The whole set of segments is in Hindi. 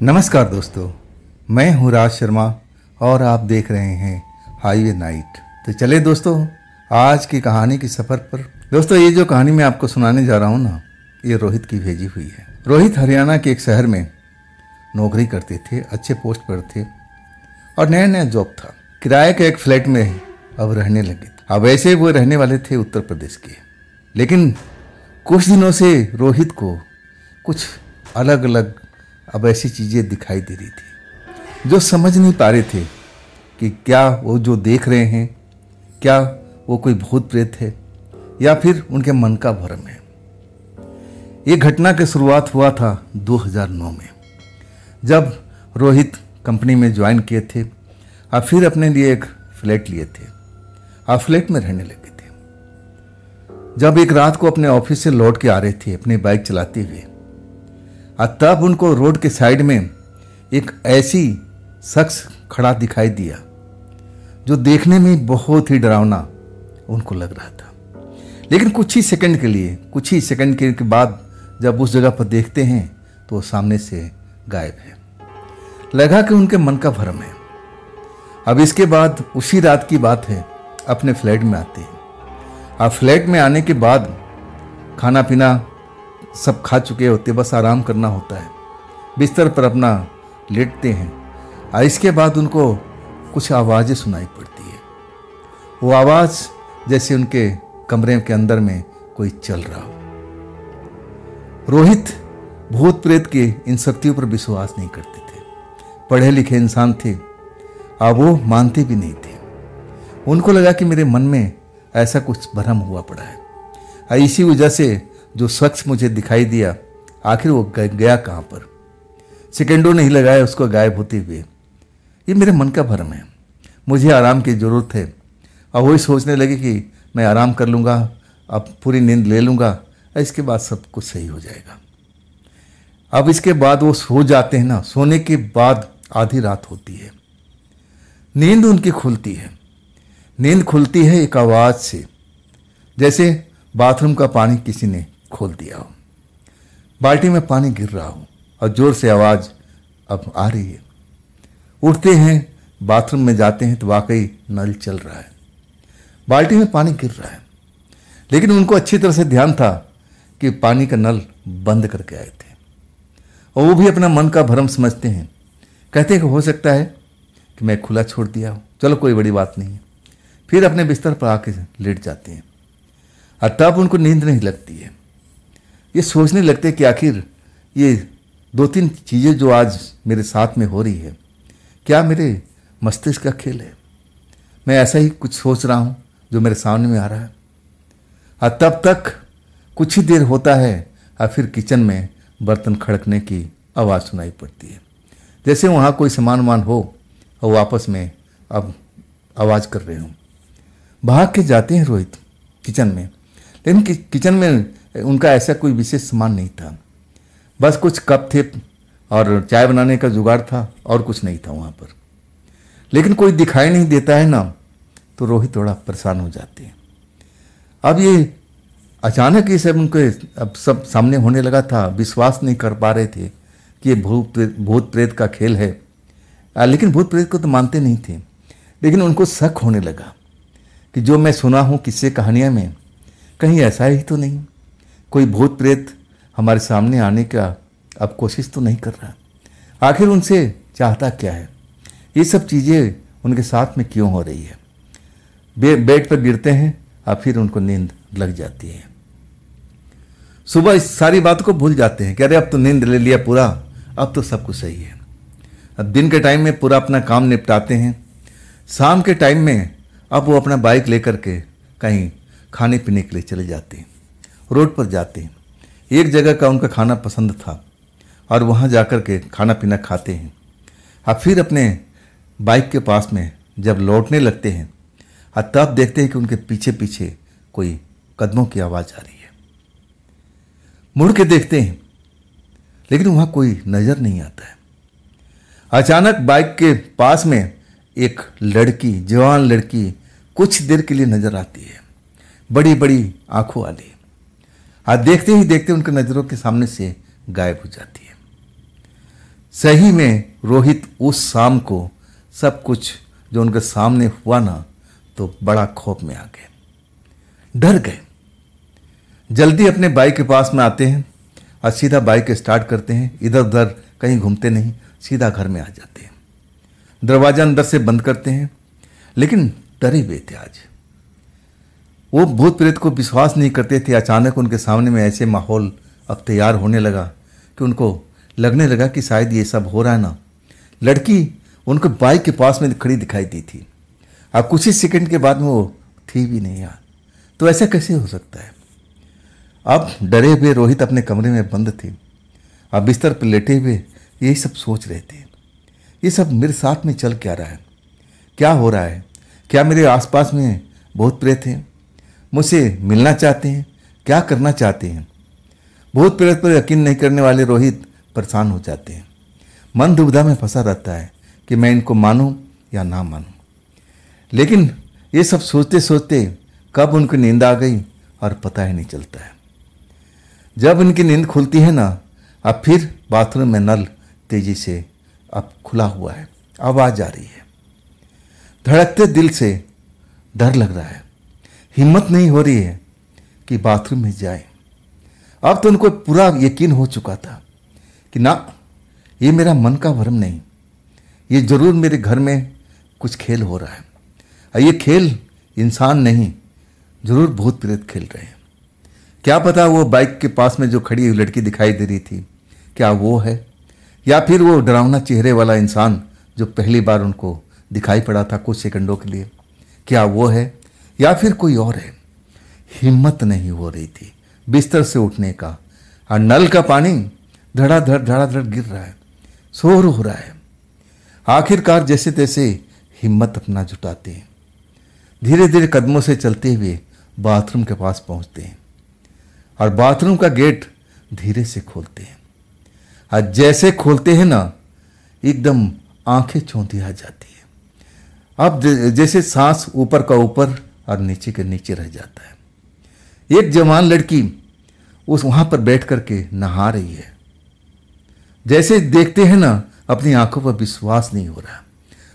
नमस्कार दोस्तों, मैं हूँ राज शर्मा और आप देख रहे हैं हाईवे नाइट। तो चले दोस्तों आज की कहानी के सफ़र पर। दोस्तों ये जो कहानी मैं आपको सुनाने जा रहा हूँ ना, ये रोहित की भेजी हुई है। रोहित हरियाणा के एक शहर में नौकरी करते थे, अच्छे पोस्ट पर थे और नया नया जॉब था। किराए के एक फ्लैट में अब रहने लगे थे। अब वैसे वो रहने वाले थे उत्तर प्रदेश के, लेकिन कुछ दिनों से रोहित को कुछ अलग अलग अब ऐसी चीज़ें दिखाई दे रही थी जो समझ नहीं पा रहे थे कि क्या वो जो देख रहे हैं, क्या वो कोई भूत प्रेत है या फिर उनके मन का भ्रम है। ये घटना की शुरुआत हुआ था 2009 में, जब रोहित कंपनी में ज्वाइन किए थे और फिर अपने लिए एक फ्लैट लिए थे और फ्लैट में रहने लगे थे। जब एक रात को अपने ऑफिस से लौट के आ रहे थे अपनी बाइक चलाते हुए, तब उनको रोड के साइड में एक ऐसी शख्स खड़ा दिखाई दिया जो देखने में बहुत ही डरावना उनको लग रहा था। लेकिन कुछ ही सेकंड के बाद जब उस जगह पर देखते हैं तो वो सामने से गायब है। लगा कि उनके मन का भ्रम है। अब इसके बाद उसी रात की बात है, अपने फ्लैट में आते हैं। अब फ्लैट में आने के बाद खाना पीना सब खा चुके होते, बस आराम करना होता है। बिस्तर पर अपना लेटते हैं और इसके बाद उनको कुछ आवाज़ें सुनाई पड़ती है। वो आवाज़ जैसे उनके कमरे के अंदर में कोई चल रहा हो। रोहित भूत प्रेत के इन शक्तियों पर विश्वास नहीं करते थे। पढ़े लिखे इंसान थे और वो मानते भी नहीं थे। उनको लगा कि मेरे मन में ऐसा कुछ भ्रम हुआ पड़ा है और इसी वजह से जो शख्स मुझे दिखाई दिया, आखिर वो गया कहाँ पर। सेकेंडों नहीं लगाया उसको गायब होते हुए। ये मेरे मन का भ्रम है, मुझे आराम की ज़रूरत है। और वही सोचने लगे कि मैं आराम कर लूँगा, अब पूरी नींद ले लूँगा, इसके बाद सब कुछ सही हो जाएगा। अब इसके बाद वो सो जाते हैं ना, सोने के बाद आधी रात होती है, नींद उनकी खुलती है। नींद खुलती है एक आवाज़ से, जैसे बाथरूम का पानी किसी ने खोल दिया हो, बाल्टी में पानी गिर रहा हो और जोर से आवाज़ अब आ रही है। उठते हैं, बाथरूम में जाते हैं तो वाकई नल चल रहा है, बाल्टी में पानी गिर रहा है। लेकिन उनको अच्छी तरह से ध्यान था कि पानी का नल बंद करके आए थे और वो भी अपना मन का भ्रम समझते हैं। कहते हैं कि हो सकता है कि मैं खुला छोड़ दिया हूँ, चलो कोई बड़ी बात नहीं है। फिर अपने बिस्तर पर आके लेट जाते हैं और तब उनको नींद नहीं लगती है। ये सोचने लगते हैं कि आखिर ये दो तीन चीज़ें जो आज मेरे साथ में हो रही है, क्या मेरे मस्तिष्क का खेल है? मैं ऐसा ही कुछ सोच रहा हूँ जो मेरे सामने में आ रहा है। और तब तक कुछ ही देर होता है और फिर किचन में बर्तन खड़कने की आवाज़ सुनाई पड़ती है, जैसे वहाँ कोई सामान वामान हो और आपस में अब आवाज़ कर रहे हों। भाग के जाते हैं रोहित किचन में, लेकिन किचन में उनका ऐसा कोई विशेष सामान नहीं था। बस कुछ कप थे और चाय बनाने का जुगाड़ था और कुछ नहीं था वहाँ पर। लेकिन कोई दिखाई नहीं देता है ना, तो रोहित थोड़ा परेशान हो जाते हैं। अब ये अचानक ये सब उनके अब सब सामने होने लगा था। विश्वास नहीं कर पा रहे थे कि ये भूत प्रेत का खेल है। लेकिन भूत प्रेत को तो मानते नहीं थे, लेकिन उनको शक होने लगा कि जो मैं सुना हूँ किस्से कहानियाँ में, कहीं ऐसा ही तो नहीं, कोई भूत प्रेत हमारे सामने आने का अब कोशिश तो नहीं कर रहा। आखिर उनसे चाहता क्या है? ये सब चीज़ें उनके साथ में क्यों हो रही है? बेड पर गिरते हैं और फिर उनको नींद लग जाती है। सुबह इस सारी बात को भूल जाते हैं कि अरे अब तो नींद ले लिया पूरा, अब तो सब कुछ सही है। अब दिन के टाइम में पूरा अपना काम निपटाते हैं। शाम के टाइम में अब वो अपना बाइक लेकर के कहीं खाने पीने के लिए चले जाते हैं। रोड पर जाते हैं, एक जगह का उनका खाना पसंद था और वहाँ जाकर के खाना पीना खाते हैं। अब फिर अपने बाइक के पास में जब लौटने लगते हैं तब देखते हैं कि उनके पीछे पीछे कोई कदमों की आवाज़ आ रही है। मुड़ के देखते हैं, लेकिन वहाँ कोई नज़र नहीं आता है। अचानक बाइक के पास में एक लड़की, जवान लड़की कुछ देर के लिए नजर आती है, बड़ी बड़ी आंखों वाली। आज देखते ही देखते उनके नज़रों के सामने से गायब हो जाती है। सही में रोहित उस शाम को सब कुछ जो उनके सामने हुआ ना, तो बड़ा खौफ में आ गए, डर गए। जल्दी अपने बाइक के पास में आते हैं और सीधा बाइक स्टार्ट करते हैं, इधर उधर कहीं घूमते नहीं, सीधा घर में आ जाते हैं। दरवाजा अंदर से बंद करते हैं, लेकिन डरे हुए थे। आज वो भूत प्रेत को विश्वास नहीं करते थे। अचानक उनके सामने में ऐसे माहौल अब तैयार होने लगा कि उनको लगने लगा कि शायद ये सब हो रहा है ना। लड़की उनको बाइक के पास में खड़ी दिखाई दी थी। अब कुछ ही सेकंड के बाद में वो थी भी नहीं यार, तो ऐसा कैसे हो सकता है। अब डरे हुए रोहित अपने कमरे में बंद थे। अब बिस्तर पर लेटे हुए यही सब सोच रहे थे, ये सब मेरे साथ में चल क्या रहा है, क्या हो रहा है, क्या मेरे आसपास में भूत प्रेत हैं, मुझसे मिलना चाहते हैं, क्या करना चाहते हैं। भूत प्रेत पर यकीन नहीं करने वाले रोहित परेशान हो जाते हैं। मन दुविधा में फंसा रहता है कि मैं इनको मानूं या ना मानूं। लेकिन ये सब सोचते सोचते कब उनकी नींद आ गई और पता ही नहीं चलता है। जब उनकी नींद खुलती है ना, अब फिर बाथरूम में नल तेजी से अब खुला हुआ है, आवाज आ रही है। धड़कते दिल से डर लग रहा है, हिम्मत नहीं हो रही है कि बाथरूम में जाए। अब तो उनको पूरा यकीन हो चुका था कि ना, ये मेरा मन का भ्रम नहीं, ये जरूर मेरे घर में कुछ खेल हो रहा है। और ये खेल इंसान नहीं, जरूर भूत प्रेत खेल रहे हैं। क्या पता वो बाइक के पास में जो खड़ी हुई लड़की दिखाई दे रही थी, क्या वो है, या फिर वो डरावना चेहरे वाला इंसान जो पहली बार उनको दिखाई पड़ा था कुछ सेकंडों के लिए, क्या वो है या फिर कोई और है। हिम्मत नहीं हो रही थी बिस्तर से उठने का, और नल का पानी धड़ाधड़ गिर रहा है, शोर हो रहा है। आखिरकार जैसे तैसे हिम्मत अपना जुटाते हैं, धीरे धीरे कदमों से चलते हुए बाथरूम के पास पहुंचते हैं और बाथरूम का गेट धीरे से खोलते हैं। और जैसे खोलते हैं ना, एकदम आंखें चौंधी आ जाती है। अब जैसे सांस ऊपर का ऊपर और नीचे के नीचे रह जाता है। एक जवान लड़की उस वहां पर बैठ करके नहा रही है। जैसे देखते हैं ना, अपनी आंखों पर विश्वास नहीं हो रहा।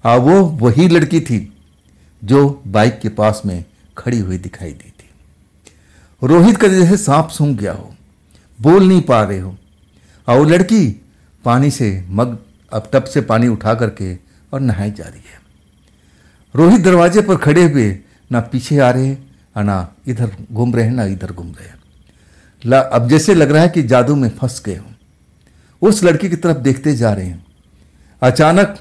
और वो वही लड़की थी जो बाइक के पास में खड़ी हुई दिखाई दी थी। रोहित का जैसे सांप सूंघ गया हो, बोल नहीं पा रहे हो। और वो लड़की पानी से मग अब टब से पानी उठा करके और नहाई जा रही है। रोहित दरवाजे पर खड़े हुए ना पीछे आ रहे और ना इधर घूम रहे हैं, ना इधर घूम रहे हैं। अब जैसे लग रहा है कि जादू में फंस गए हो। उस लड़की की तरफ देखते जा रहे हैं। अचानक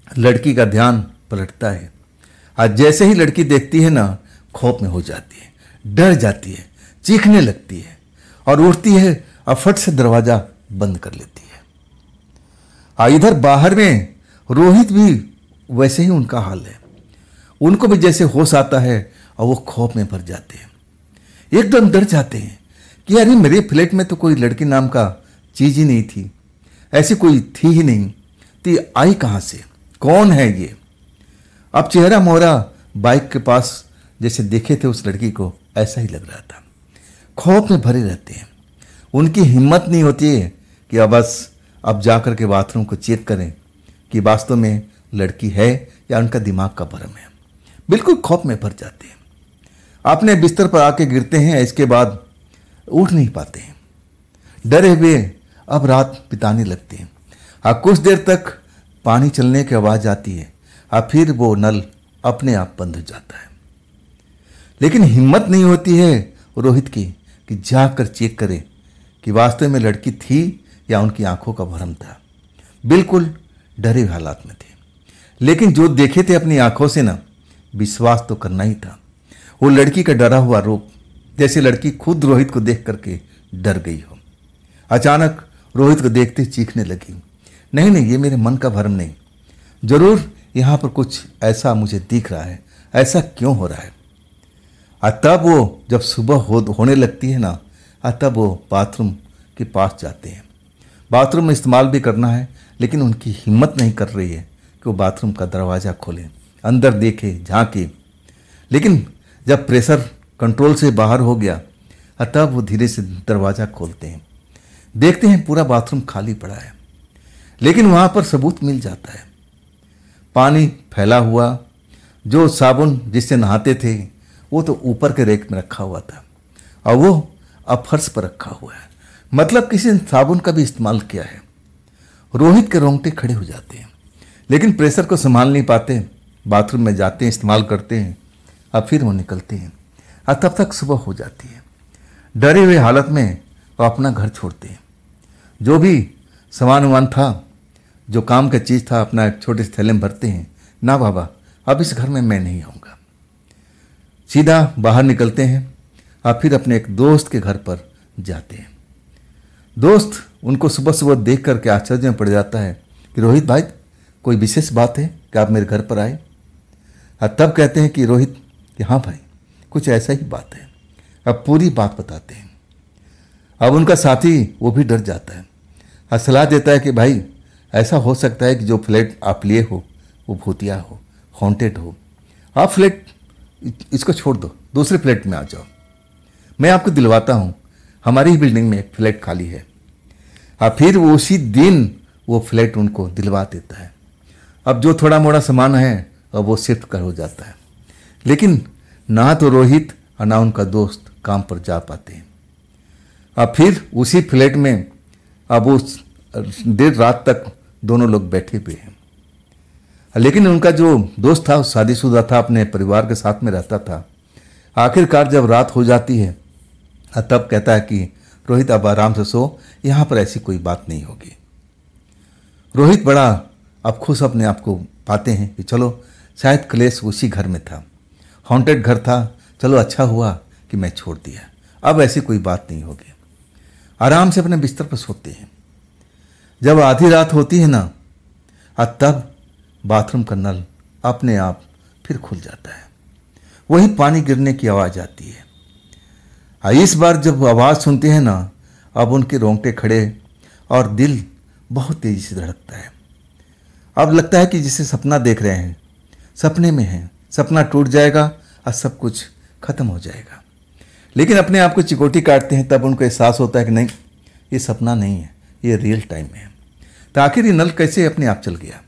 लड़की का ध्यान पलटता है और जैसे ही लड़की देखती है ना, खौफ में हो जाती है, डर जाती है, चीखने लगती है और उठती है और फट से दरवाजा बंद कर लेती है। और इधर बाहर में रोहित भी वैसे ही उनका हाल है। उनको भी जैसे होश आता है और वो खौफ में भर जाते हैं, एकदम डर जाते हैं कि अरे मेरे फ्लैट में तो कोई लड़की नाम का चीज ही नहीं थी, ऐसी कोई थी ही नहीं, तो ये आई कहाँ से, कौन है ये। अब चेहरा मोहरा बाइक के पास जैसे देखे थे उस लड़की को, ऐसा ही लग रहा था। खौफ में भरे रहते हैं। उनकी हिम्मत नहीं होती है कि अब जाकर के बाथरूम को चेक करें कि वास्तव में लड़की है या उनका दिमाग का भ्रम है। बिल्कुल खौफ में भर जाते हैं, अपने बिस्तर पर आके गिरते हैं। इसके बाद उठ नहीं पाते हैं, डरे हुए अब रात बिताने लगते हैं। और कुछ देर तक पानी चलने की आवाज़ आती है और फिर वो नल अपने आप बंद हो जाता है। लेकिन हिम्मत नहीं होती है रोहित की कि जाकर चेक करे कि वास्तव में लड़की थी या उनकी आंखों का भ्रम था। बिल्कुल डरे हालात में थे, लेकिन जो देखे थे अपनी आंखों से ना, विश्वास तो करना ही था। वो लड़की का डरा हुआ रूप, जैसे लड़की खुद रोहित को देख करके डर गई हो। अचानक रोहित को देखते चीखने लगी, नहीं नहीं, ये मेरे मन का भ्रम नहीं, जरूर यहाँ पर कुछ ऐसा मुझे दिख रहा है, ऐसा क्यों हो रहा है। और तब वो जब सुबह होने लगती है ना, तब वो बाथरूम के पास जाते हैं। बाथरूम में इस्तेमाल भी करना है, लेकिन उनकी हिम्मत नहीं कर रही है कि वो बाथरूम का दरवाज़ा खोलें, अंदर देखे, झांके। लेकिन जब प्रेशर कंट्रोल से बाहर हो गया, तब वो धीरे से दरवाज़ा खोलते हैं। देखते हैं पूरा बाथरूम खाली पड़ा है। लेकिन वहाँ पर सबूत मिल जाता है। पानी फैला हुआ, जो साबुन जिससे नहाते थे वो तो ऊपर के रैक में रखा हुआ था और वो अब फर्श पर रखा हुआ है, मतलब किसी ने साबुन का भी इस्तेमाल किया है। रोहित के रोंगटे खड़े हो जाते हैं, लेकिन प्रेशर को संभाल नहीं पाते, बाथरूम में जाते हैं, इस्तेमाल करते हैं और फिर वो निकलते हैं और तब तक सुबह हो जाती है। डरे हुए हालत में वो अपना घर छोड़ते हैं। जो भी सामान वामान था, जो काम का चीज़ था, अपना एक छोटे से थैले में भरते हैं। ना बाबा, अब इस घर में मैं नहीं आऊँगा। सीधा बाहर निकलते हैं और फिर अपने एक दोस्त के घर पर जाते हैं। दोस्त उनको सुबह सुबह देख करके आश्चर्य में पड़ जाता है कि रोहित भाई, कोई विशेष बात है कि आप मेरे घर पर आए? और तब कहते हैं कि रोहित कि हाँ भाई, कुछ ऐसा ही बात है। अब पूरी बात बताते हैं। अब उनका साथी वो भी डर जाता है और सलाह देता है कि भाई, ऐसा हो सकता है कि जो फ्लैट आप लिए हो वो भूतिया हो, हॉन्टेड हो। आप फ्लैट इसको छोड़ दो, दूसरे फ्लैट में आ जाओ, मैं आपको दिलवाता हूँ। हमारी ही बिल्डिंग में एक फ्लैट खाली है। और फिर वो उसी दिन वो फ्लैट उनको दिलवा देता है। अब जो थोड़ा मोड़ा सामान है अब वो शिफ्ट कर हो जाता है, लेकिन ना तो रोहित और ना उनका दोस्त काम पर जा पाते हैं। अब फिर उसी फ्लैट में अब उस देर रात तक दोनों लोग बैठे हुए हैं। लेकिन उनका जो दोस्त था वो शादीशुदा था, अपने परिवार के साथ में रहता था। आखिरकार जब रात हो जाती है तब कहता है कि रोहित अब आराम से सो, यहाँ पर ऐसी कोई बात नहीं होगी। रोहित बड़ा अब खुश अपने आप को पाते हैं कि चलो शायद क्लेश उसी घर में था, हॉन्टेड घर था, चलो अच्छा हुआ कि मैं छोड़ दिया, अब ऐसी कोई बात नहीं होगी। आराम से अपने बिस्तर पर सोते हैं। जब आधी रात होती है ना, तब बाथरूम का नल अपने आप फिर खुल जाता है। वही पानी गिरने की आवाज़ आती है। इस बार जब आवाज़ सुनते हैं ना, अब उनके रोंगटे खड़े और दिल बहुत तेज़ी से धड़कता है। अब लगता है कि जिसे सपना देख रहे हैं, सपने में हैं, सपना टूट जाएगा और सब कुछ खत्म हो जाएगा। लेकिन अपने आप को चिकोटी काटते हैं, तब उनको एहसास होता है कि नहीं, ये सपना नहीं है, ये रियल टाइम है। तो आखिर ये नल कैसे अपने आप चल गया?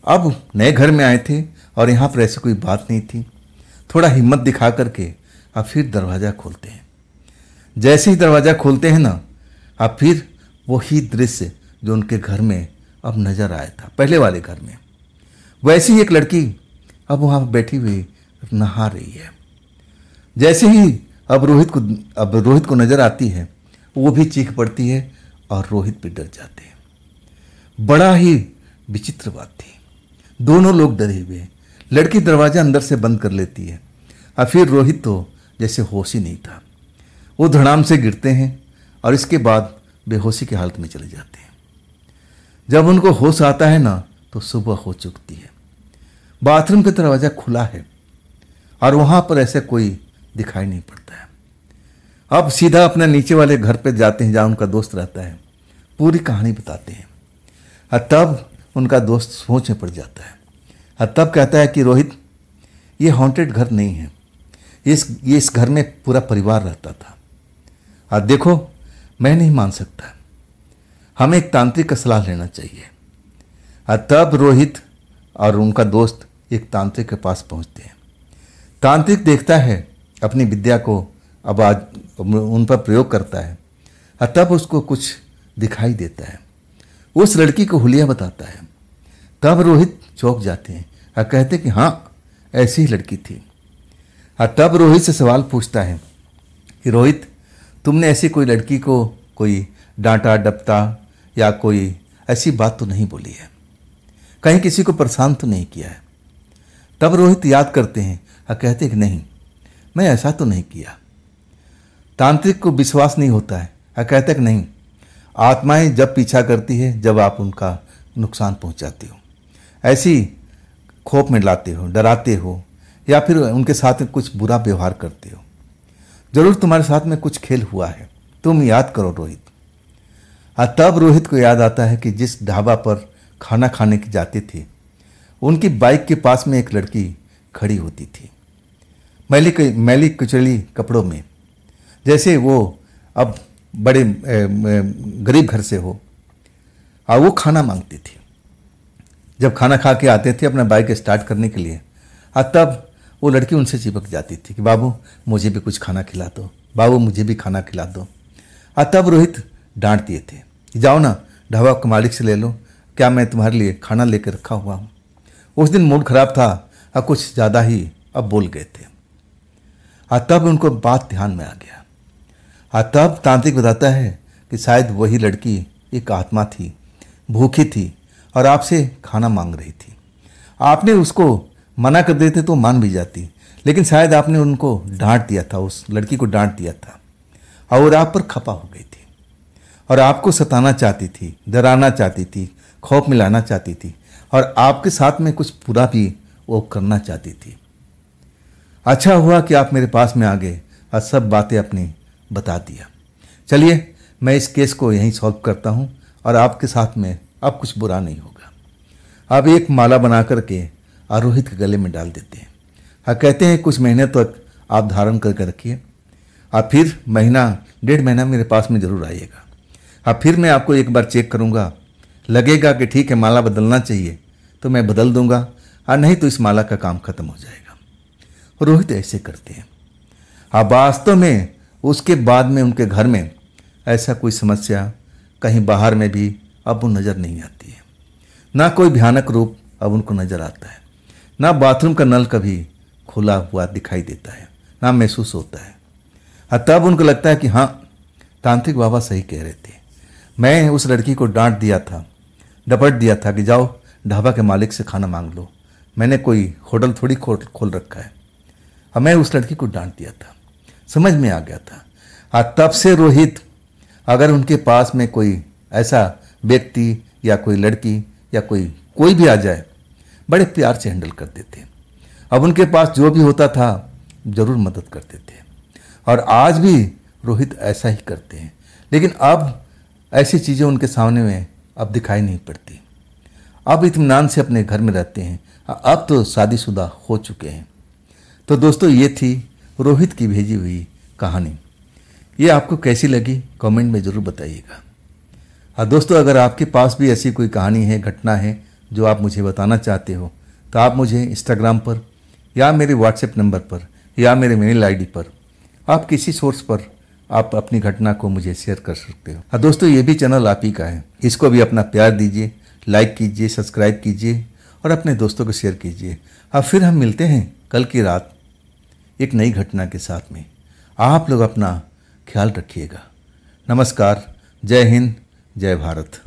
अब नए घर में आए थे और यहाँ पर ऐसी कोई बात नहीं थी। थोड़ा हिम्मत दिखा करके अब फिर दरवाज़ा खोलते हैं। जैसे ही दरवाज़ा खोलते हैं ना, अब फिर वही दृश्य जो उनके घर में अब नज़र आया था, पहले वाले घर में, वैसी ही एक लड़की अब वहाँ बैठी हुई नहा रही है। जैसे ही अब रोहित को नज़र आती है, वो भी चीख पड़ती है और रोहित भी डर जाते हैं। बड़ा ही विचित्र बात थी। दोनों लोग डरे हुए हैं। लड़की दरवाज़ा अंदर से बंद कर लेती है और फिर रोहित तो जैसे होश ही नहीं था। वो धड़ाम से गिरते हैं और इसके बाद बेहोशी की हालत में चले जाते हैं। जब उनको होश आता है ना, तो सुबह हो चुकी है। बाथरूम का दरवाज़ा खुला है और वहाँ पर ऐसा कोई दिखाई नहीं पड़ता है। अब सीधा अपने नीचे वाले घर पे जाते हैं जहाँ उनका दोस्त रहता है। पूरी कहानी बताते हैं और तब उनका दोस्त सोच में पड़ जाता है और तब कहता है कि रोहित, ये हॉन्टेड घर नहीं है, ये इस घर में पूरा परिवार रहता था। और देखो, मैं नहीं मान सकता, हमें एक तांत्रिक का सलाह लेना चाहिए। और तब रोहित और उनका दोस्त एक तांत्रिक के पास पहुंचते हैं। तांत्रिक देखता है अपनी विद्या को, अब आज उन पर प्रयोग करता है और तब उसको कुछ दिखाई देता है। उस लड़की को हुलिया बताता है। तब रोहित चौंक जाते हैं और कहते कि हाँ, ऐसी ही लड़की थी। और तब रोहित से सवाल पूछता है कि रोहित, तुमने ऐसी कोई लड़की को कोई डांटा डपटा या कोई ऐसी बात तो नहीं बोली है, कहीं किसी को परेशान तो नहीं किया है? तब रोहित याद करते हैं और कहते कि नहीं, मैं ऐसा तो नहीं किया। तांत्रिक को विश्वास नहीं होता है और कहते कि नहीं, आत्माएं जब पीछा करती है जब आप उनका नुकसान पहुंचाते हो, ऐसी खौफ में लाते हो, डराते हो या फिर उनके साथ में कुछ बुरा व्यवहार करते हो, जरूर तुम्हारे साथ में कुछ खेल हुआ है, तुम याद करो रोहित। और तब रोहित को याद आता है कि जिस ढाबा पर खाना खाने की जाते थे, उनकी बाइक के पास में एक लड़की खड़ी होती थी, मैली कुचली कपड़ों में, जैसे वो अब बड़े गरीब घर से हो। और वो खाना मांगती थी। जब खाना खा के आते थे अपना बाइक स्टार्ट करने के लिए, और तब वो लड़की उनसे चिपक जाती थी कि बाबू मुझे भी कुछ खाना खिला दो, बाबू मुझे भी खाना खिला दो। और तब रोहित डांट दिए थे कि जाओ ना ढाबा के मालिक से ले लो, क्या मैं तुम्हारे लिए खाना लेकर रखा हुआ हूँ। उस दिन मूड खराब था और कुछ ज़्यादा ही अब बोल गए थे। और तब उनको बात ध्यान में आ गया। और तब तांत्रिक बताता है कि शायद वही लड़की एक आत्मा थी, भूखी थी और आपसे खाना मांग रही थी। आपने उसको मना कर देते तो मान भी जाती, लेकिन शायद आपने उनको डांट दिया था, उस लड़की को डांट दिया था और आप पर खपा हो गई थी और आपको सताना चाहती थी, डराना चाहती थी, खौफ मिलाना चाहती थी और आपके साथ में कुछ बुरा भी वो करना चाहती थी। अच्छा हुआ कि आप मेरे पास में आ गए और सब बातें अपनी बता दिया। चलिए मैं इस केस को यहीं सॉल्व करता हूँ और आपके साथ में अब कुछ बुरा नहीं होगा। अब एक माला बना करके रोहित के गले में डाल देते हैं और कहते हैं कुछ महीने तक आप धारण करके रखिए और फिर महीना 1.5 महीना मेरे पास में ज़रूर आइएगा और फिर मैं आपको एक बार चेक करूँगा। लगेगा कि ठीक है माला बदलना चाहिए तो मैं बदल दूंगा और नहीं तो इस माला का काम खत्म हो जाएगा। रोहित ऐसे करते हैं। अब वास्तव में उसके बाद में उनके घर में ऐसा कोई समस्या कहीं बाहर में भी अब नज़र नहीं आती है। ना कोई भयानक रूप अब उनको नज़र आता है, ना बाथरूम का नल कभी खुला हुआ दिखाई देता है, ना महसूस होता है। और तब उनको लगता है कि हाँ तांत्रिक बाबा सही कह रहे थे, मैं उस लड़की को डांट दिया था, डपट दिया था कि जाओ ढाबा के मालिक से खाना मांग लो। मैंने कोई होटल थोड़ी खोल रखा है और मैं उस लड़की को डांट दिया था। समझ में आ गया था। और तब से रोहित अगर उनके पास में कोई ऐसा व्यक्ति या कोई लड़की या कोई भी आ जाए बड़े प्यार से हैंडल करते थे। अब उनके पास जो भी होता था ज़रूर मदद करते थे और आज भी रोहित ऐसा ही करते हैं। लेकिन अब ऐसी चीज़ें उनके सामने में अब दिखाई नहीं पड़ती। अब इत्मीनान से अपने घर में रहते हैं। अब तो शादीशुदा हो चुके हैं। तो दोस्तों ये थी रोहित की भेजी हुई कहानी। ये आपको कैसी लगी कमेंट में ज़रूर बताइएगा। और दोस्तों अगर आपके पास भी ऐसी कोई कहानी है, घटना है जो आप मुझे बताना चाहते हो तो आप मुझे इंस्टाग्राम पर या मेरे व्हाट्सएप नंबर पर या मेरे मेल आईडी पर आप किसी सोर्स पर आप अपनी घटना को मुझे शेयर कर सकते हो। और दोस्तों ये भी चैनल आप ही का है, इसको भी अपना प्यार दीजिए, लाइक कीजिए, सब्सक्राइब कीजिए और अपने दोस्तों को शेयर कीजिए। अब फिर हम मिलते हैं कल की रात एक नई घटना के साथ में। आप लोग अपना ख्याल रखिएगा। नमस्कार, जय हिंद, जय भारत।